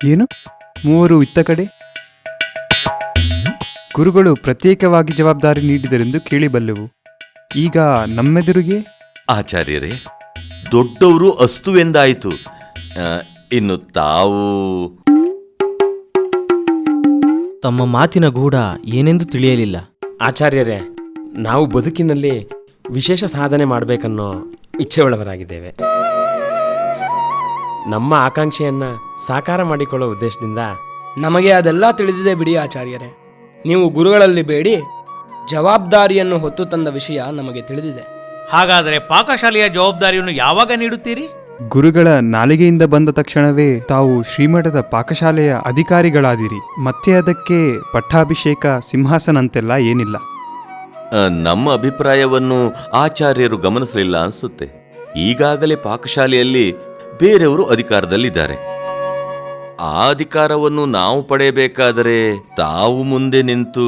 ಏನು ಮೂವರು ಇತ್ತ ಕಡೆ? ಗುರುಗಳು ಪ್ರತ್ಯೇಕವಾಗಿ ಜವಾಬ್ದಾರಿ ನೀಡಿದರೆಂದು ಕೇಳಿಬಲ್ಲೆವು. ಈಗ ನಮ್ಮೆದುರಿಗೆ ಆಚಾರ್ಯರೇ, ದೊಡ್ಡವರು ಅಸ್ತುವೆಂದಾಯಿತು. ಇನ್ನು ತಾವು ತಮ್ಮ ಮಾತಿನ ಗೂಢ ಏನೆಂದು ತಿಳಿಯಲಿಲ್ಲ. ಆಚಾರ್ಯರೇ, ನಾವು ಬದುಕಿನಲ್ಲಿ ವಿಶೇಷ ಸಾಧನೆ ಮಾಡಬೇಕನ್ನೋ ಇಚ್ಛೆಯುಳ್ಳವರಾಗಿದ್ದೇವೆ. ನಮ್ಮ ಆಕಾಂಕ್ಷೆಯನ್ನು ಸಾಕಾರ ಮಾಡಿಕೊಳ್ಳೋ ಉದ್ದೇಶದಿಂದ ನಮಗೆ ಅದೆಲ್ಲ ತಿಳಿದಿದೆ ಬಿಡಿ ಆಚಾರ್ಯರೇ. ನೀವು ಗುರುಗಳಲ್ಲಿ ಬೇಡಿ ಜವಾಬ್ದಾರಿಯನ್ನು ಹೊತ್ತು ತಂದ ವಿಷಯ ನಮಗೆ ತಿಳಿದಿದೆ. ಹಾಗಾದರೆ ಪಾಕಶಾಲೆಯ ಜವಾಬ್ದಾರಿಯನ್ನು ಯಾವಾಗ ನೀಡುತ್ತೀರಿ? ಗುರುಗಳ ನಾಲಿಗೆಯಿಂದ ಬಂದ ತಕ್ಷಣವೇ ತಾವು ಶ್ರೀಮಠದ ಪಾಕಶಾಲೆಯ ಅಧಿಕಾರಿಗಳಾದಿರಿ. ಮತ್ತೆ ಅದಕ್ಕೆ ಪಟ್ಟಾಭಿಷೇಕ ಸಿಂಹಾಸನ ಅಂತೆಲ್ಲ ಏನಿಲ್ಲ. ನಮ್ಮ ಅಭಿಪ್ರಾಯವನ್ನು ಆಚಾರ್ಯರು ಗಮನಿಸಲಿಲ್ಲ ಅನಿಸುತ್ತೆ. ಈಗಾಗಲೇ ಪಾಕಶಾಲೆಯಲ್ಲಿ ಬೇರೆಯವರು ಅಧಿಕಾರದಲ್ಲಿದ್ದಾರೆ. ಆ ಅಧಿಕಾರವನ್ನು ನಾವು ಪಡೆಯಬೇಕಾದರೆ ತಾವು ಮುಂದೆ ನಿಂತು...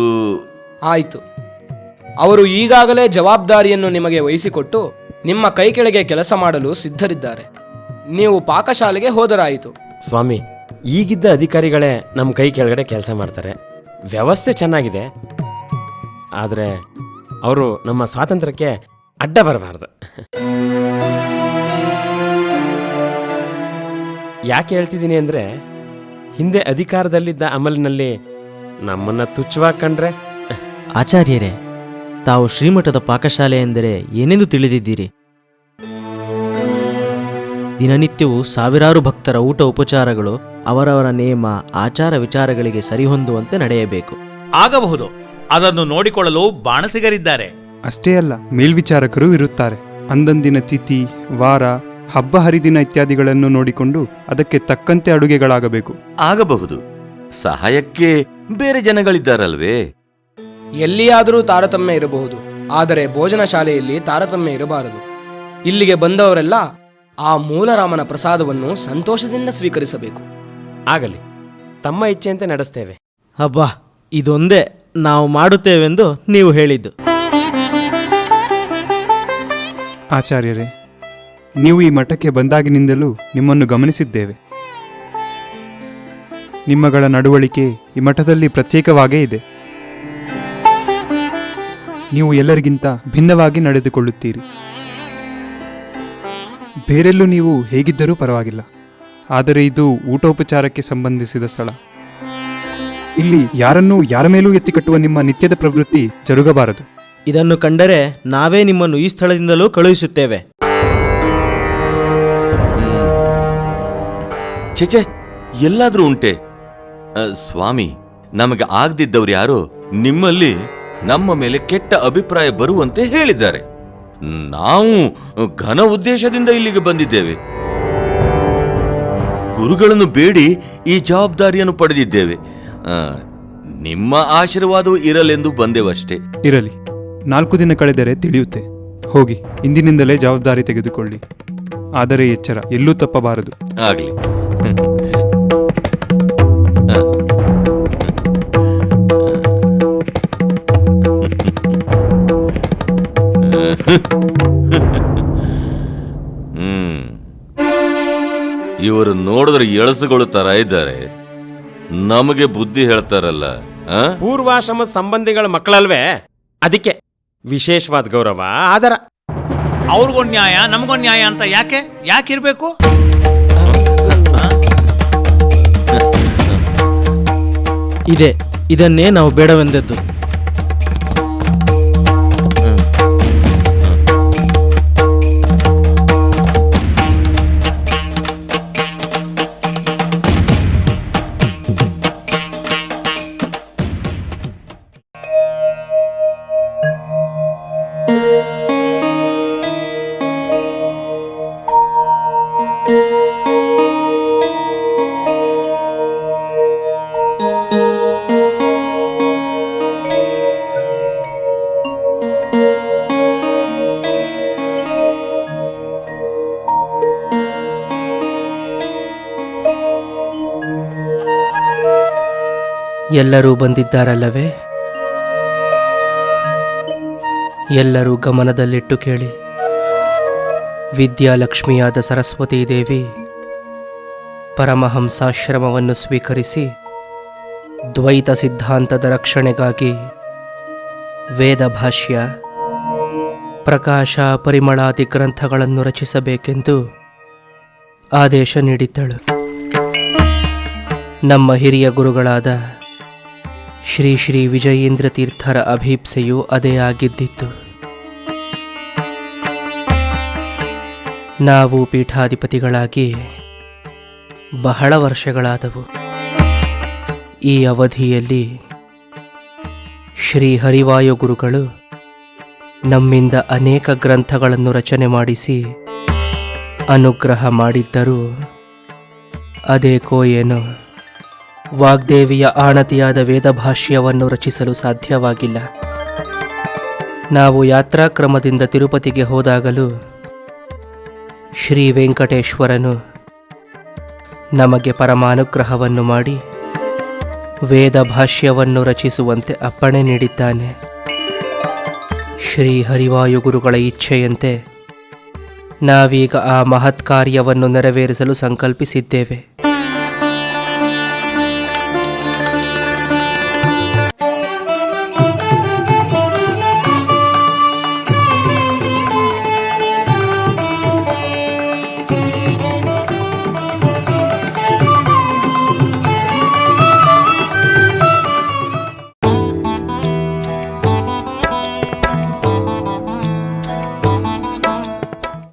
ಆಯಿತು, ಅವರು ಈಗಾಗಲೇ ಜವಾಬ್ದಾರಿಯನ್ನು ನಿಮಗೆ ವಹಿಸಿಕೊಟ್ಟು ನಿಮ್ಮ ಕೈ ಕೆಳಗೆ ಕೆಲಸ ಮಾಡಲು ಸಿದ್ಧರಿದ್ದಾರೆ. ನೀವು ಪಾಕಶಾಲೆಗೆ ಹೋದರಾಯಿತು. ಸ್ವಾಮಿ, ಈಗಿದ್ದ ಅಧಿಕಾರಿಗಳೇ ನಮ್ಮ ಕೈ ಕೆಳಗಡೆ ಕೆಲಸ ಮಾಡ್ತಾರೆ. ವ್ಯವಸ್ಥೆ ಚೆನ್ನಾಗಿದೆ, ಆದರೆ ಅವರು ನಮ್ಮ ಸ್ವಾತಂತ್ರ್ಯಕ್ಕೆ ಅಡ್ಡ ಬರಬಾರ್ದು. ಯಾಕೆ ಹೇಳ್ತಿದ್ದೀನಿ ಅಂದರೆ, ಹಿಂದೆ ಅಧಿಕಾರದಲ್ಲಿದ್ದ ಅಮಲಿನಲ್ಲಿ ನಮ್ಮನ್ನು ತುಚ್ಛವಾಗಿ ಕಂಡ್ರೆ... ಆಚಾರ್ಯರೇ, ತಾವು ಶ್ರೀಮಠದ ಪಾಕಶಾಲೆ ಎಂದರೆ ಏನೆಂದು ತಿಳಿದಿದ್ದೀರಿ? ದಿನನಿತ್ಯವೂ ಸಾವಿರಾರು ಭಕ್ತರ ಊಟ ಉಪಚಾರಗಳು ಅವರವರ ನೇಮ ಆಚಾರ ವಿಚಾರಗಳಿಗೆ ಸರಿಹೊಂದುವಂತೆ ನಡೆಯಬೇಕು. ಆಗಬಹುದು, ಅದನ್ನು ನೋಡಿಕೊಳ್ಳಲು ಬಾಣಸಿಗರಿದ್ದಾರೆ. ಅಷ್ಟೇ ಅಲ್ಲ, ಮೇಲ್ವಿಚಾರಕರು ಇರುತ್ತಾರೆ. ಅಂದಂದಿನ ತಿಥಿ, ವಾರ, ಹಬ್ಬ ಹರಿದಿನ ಇತ್ಯಾದಿಗಳನ್ನು ನೋಡಿಕೊಂಡು ಅದಕ್ಕೆ ತಕ್ಕಂತೆ ಅಡುಗೆಗಳಾಗಬೇಕು. ಆಗಬಹುದು. ಸಹಾಯಕ್ಕೆ ಬೇರೆ ಜನಗಳಿದ್ದಾರಲ್ವೇ? ಎಲ್ಲಿಯಾದರೂ ತಾರತಮ್ಯ ಇರಬಹುದು, ಆದರೆ ಭೋಜನ ಶಾಲೆಯಲ್ಲಿ ತಾರತಮ್ಯ ಇರಬಾರದು. ಇಲ್ಲಿಗೆ ಬಂದವರೆಲ್ಲ ಆ ಮೂಲರಾಮನ ಪ್ರಸಾದವನ್ನು ಸಂತೋಷದಿಂದ ಸ್ವೀಕರಿಸಬೇಕು. ಆಗಲಿ, ತಮ್ಮ ಇಚ್ಛೆಯಂತೆ ನಡೆಸ್ತೇವೆ. ಅಬ್ಬಾ, ಇದೊಂದೇ ನಾವು ಮಾಡುತ್ತೇವೆಂದು ನೀವು ಹೇಳಿದ್ದು. ಆಚಾರ್ಯರೇ, ನೀವು ಈ ಮಠಕ್ಕೆ ಬಂದಾಗಿನಿಂದಲೂ ನಿಮ್ಮನ್ನು ಗಮನಿಸಿದ್ದೇವೆ. ನಿಮ್ಮಗಳ ನಡವಳಿಕೆ ಈ ಮಠದಲ್ಲಿ ಪ್ರತ್ಯೇಕವಾಗೇ ಇದೆ. ನೀವು ಎಲ್ಲರಿಗಿಂತ ಭಿನ್ನವಾಗಿ ನಡೆದುಕೊಳ್ಳುತ್ತೀರಿ. ಬೇರೆಲ್ಲೂ ನೀವು ಹೇಗಿದ್ದರೂ ಪರವಾಗಿಲ್ಲ, ಆದರೆ ಇದು ಊಟೋಪಚಾರಕ್ಕೆ ಸಂಬಂಧಿಸಿದ ಸ್ಥಳ. ಇಲ್ಲಿ ಯಾರನ್ನೂ ಯಾರ ಮೇಲೂ ಎತ್ತಿಕಟ್ಟುವ ನಿಮ್ಮ ನಿತ್ಯದ ಪ್ರವೃತ್ತಿ ಜರುಗಬಾರದು. ಇದನ್ನು ಕಂಡರೆ ನಾವೇ ನಿಮ್ಮನ್ನು ಈ ಸ್ಥಳದಿಂದಲೂ ಕಳುಹಿಸುತ್ತೇವೆ. ಛೆಛೆ, ಎಲ್ಲಾದ್ರೂ ಉಂಟೆ? ಸ್ವಾಮಿ, ನಮಗೆ ಆಗದಿದ್ದವ್ರು ಯಾರೋ ನಿಮ್ಮಲ್ಲಿ ನಮ್ಮ ಮೇಲೆ ಕೆಟ್ಟ ಅಭಿಪ್ರಾಯ ಬರುವಂತೆ ಹೇಳಿದ್ದಾರೆ. ನಾವು ಘನ ಉದ್ದೇಶದಿಂದ ಇಲ್ಲಿಗೆ ಬಂದಿದ್ದೇವೆ. ಗುರುಗಳನ್ನು ಬೇಡಿ ಈ ಜವಾಬ್ದಾರಿಯನ್ನು ಪಡೆದಿದ್ದೇವೆ. ನಿಮ್ಮ ಆಶೀರ್ವಾದವೂ ಇರಲೆಂದು ಬಂದೆವಷ್ಟೇ. ಇರಲಿ, 4 ದಿನ ಕಳೆದರೆ ತಿಳಿಯುತ್ತೆ. ಹೋಗಿ, ಇಂದಿನಿಂದಲೇ ಜವಾಬ್ದಾರಿ ತೆಗೆದುಕೊಳ್ಳಿ. ಆದರೆ ಎಚ್ಚರ, ಎಲ್ಲೂ ತಪ್ಪಬಾರದು. ಆಗಲಿ. ಇವರು ನೋಡಿದ್ರೆ ಎಳಸುಗಳು ತರ ಇದ್ದಾರೆ. ನಮಗೆ ಬುದ್ಧಿ ಹೇಳ್ತಾರಲ್ಲ. ಪೂರ್ವಾಶ್ರಮದ ಸಂಬಂಧಿಗಳ ಮಕ್ಕಳಲ್ವೇ? ಅದಕ್ಕೆ ವಿಶೇಷವಾದ ಗೌರವ, ಆದರ. ಅವ್ರಿಗೊಂದು ನ್ಯಾಯ, ನಮಗೊಂದು ನ್ಯಾಯ ಅಂತ ಯಾಕಿರ್ಬೇಕು? ಇದನ್ನೇ ನಾವು ಬೇಡವೆಂದದ್ದು. ಎಲ್ಲರೂ ಬಂದಿದ್ದಾರಲ್ಲವೇ? ಎಲ್ಲರೂ ಗಮನದಲ್ಲಿಟ್ಟು ಕೇಳಿ. ವಿದ್ಯಾಲಕ್ಷ್ಮಿಯಾದ ಸರಸ್ವತೀ ದೇವಿ ಪರಮಹಂಸಾಶ್ರಮವನ್ನು ಸ್ವೀಕರಿಸಿ ದ್ವೈತ ಸಿದ್ಧಾಂತದ ರಕ್ಷಣೆಗಾಗಿ ವೇದ ಭಾಷ್ಯ, ಪ್ರಕಾಶ, ಪರಿಮಳಾದಿ ಗ್ರಂಥಗಳನ್ನು ರಚಿಸಬೇಕೆಂದು ಆದೇಶ ನೀಡಿದ್ದಳು. ನಮ್ಮ ಹಿರಿಯ ಗುರುಗಳಾದ ಶ್ರೀ ಶ್ರೀ ವಿಜಯೇಂದ್ರ ತೀರ್ಥರ ಅಭೀಪ್ಸೆಯೂ ಅದೇ ಆಗಿದ್ದಿತ್ತು. ನಾವು ಪೀಠಾಧಿಪತಿಗಳಾಗಿ ಬಹಳ ವರ್ಷಗಳಾದವು. ಈ ಅವಧಿಯಲ್ಲಿ ಶ್ರೀ ಹರಿವಾಯು ಗುರುಗಳು ನಮ್ಮಿಂದ ಅನೇಕ ಗ್ರಂಥಗಳನ್ನು ರಚನೆ ಮಾಡಿಸಿ ಅನುಗ್ರಹ ಮಾಡಿದ್ದರೂ ಅದೇಕೋ ಏನೋ ವಾಗ್ದೇವಿಯ ಆಣತಿಯಾದ ವೇದಭಾಷ್ಯವನ್ನು ರಚಿಸಲು ಸಾಧ್ಯವಾಗಿಲ್ಲ. ನಾವು ಯಾತ್ರಾಕ್ರಮದಿಂದ ತಿರುಪತಿಗೆ ಹೋದಾಗಲೂ ಶ್ರೀ ವೆಂಕಟೇಶ್ವರನು ನಮಗೆ ಪರಮಾನುಗ್ರಹವನ್ನು ಮಾಡಿ ವೇದ ಭಾಷ್ಯವನ್ನು ರಚಿಸುವಂತೆ ಅಪ್ಪಣೆ ನೀಡಿದ್ದಾನೆ. ಶ್ರೀ ಹರಿವಾಯು ಗುರುಗಳ ಇಚ್ಛೆಯಂತೆ ನಾವೀಗ ಆ ಮಹತ್ ಕಾರ್ಯವನ್ನು ನೆರವೇರಿಸಲು ಸಂಕಲ್ಪಿಸಿದ್ದೇವೆ.